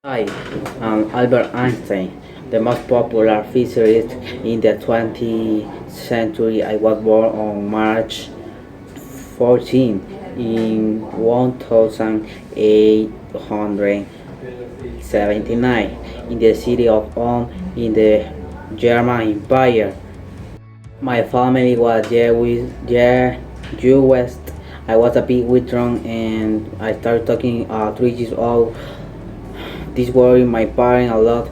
Hi, I'm Albert Einstein, the most popular physicist in the 20th century. I was born on March 14 in 1879 in the city of Ulm in the German Empire. My family was Jewish. I was a bit withdrawn and I started talking 3 years old. This worried my parents a lot,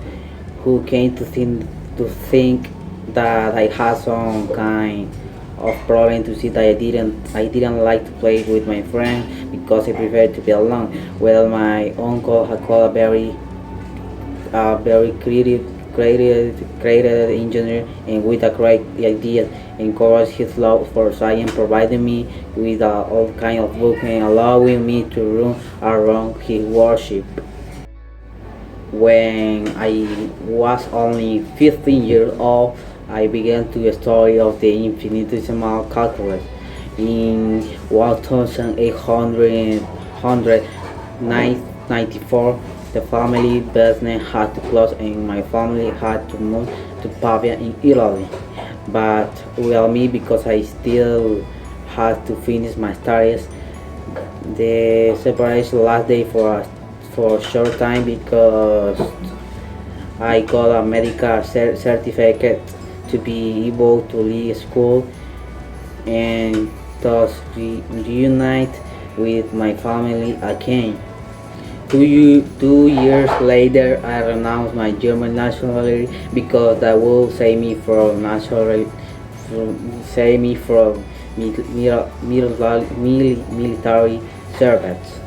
who came to think that I had some kind of problem to see that I didn't like to play with my friends because I preferred to be alone. Well, my uncle had called a very creative engineer and with a great idea encouraged his love for science, providing me with all kind of books and allowing me to run around his workshop. When I was only 15 years old, I began to study of the infinitesimal calculus. In 1894, the family business had to close and my family had to move to Pavia in Italy. But well, me because I still had to finish my studies, the separation last day for a short time because I got a medical certificate to be able to leave school and thus reunite with my family again. 2 years later, I renounced my German nationality because that will save me from military service.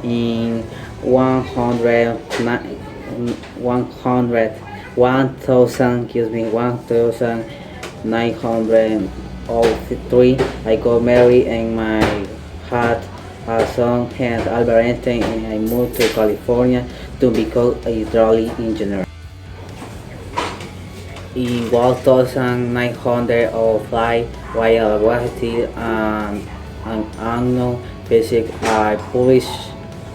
In 100, 100, 1000, excuse me, 1903, I got married and my had a son named Albert Einstein and I moved to California to become a hydraulic engineer. In 1905, while I was still an unknown physics,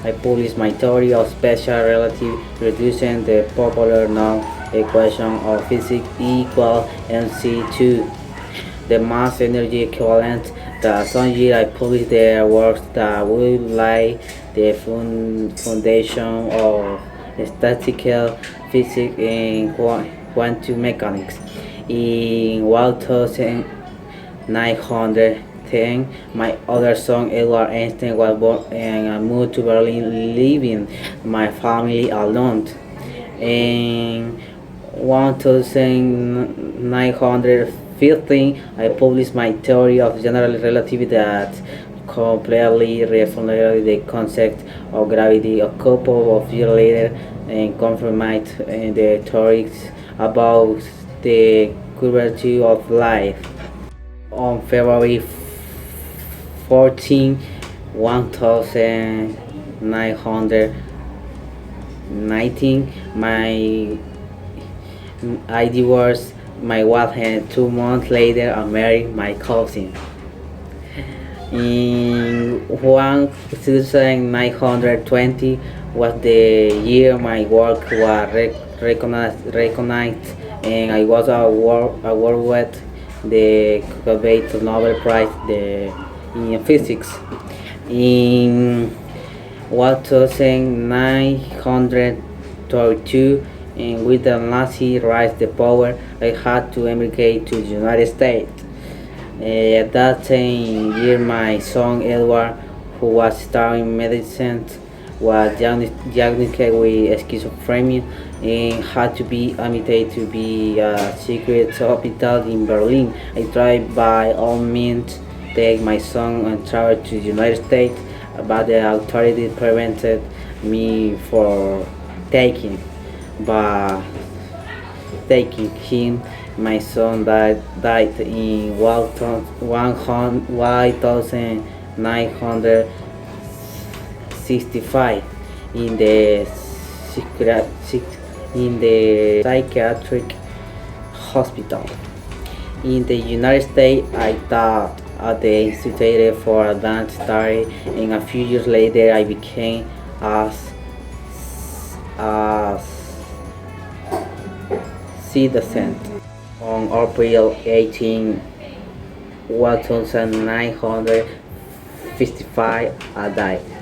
I published my theory of special relativity, reducing the popular known equation of physics E equals mc2, the mass energy equivalent. The same year I published the works that will lay the foundation of statistical physics and quantum mechanics. In 1910, my other son Edward Einstein was born and I moved to Berlin, leaving my family alone. In 1915, I published my theory of general relativity that completely revolutionized the concept of gravity. A couple of years later, and confirmed the theories about the curvature of light. On February 14, 1919, I divorced my wife and 2 months later I married my cousin. In 1920 was the year my work was recognized and I was awarded the Cobbett Nobel Prize in Physics. In 1932, and with the Nazi rise to power, I had to emigrate to the United States. At that same year, my son Edward, who was studying medicine, was diagnosed with schizophrenia and had to be admitted to be a secret hospital in Berlin. I tried by all means to take my son and travel to the United States, but the authorities prevented me from taking. But taking him, my son died in 1965 in the psychiatric hospital. In the United States, I taught at the Institute for Advanced Study, and a few years later, I became as citizen. On April 18, 1955, I died.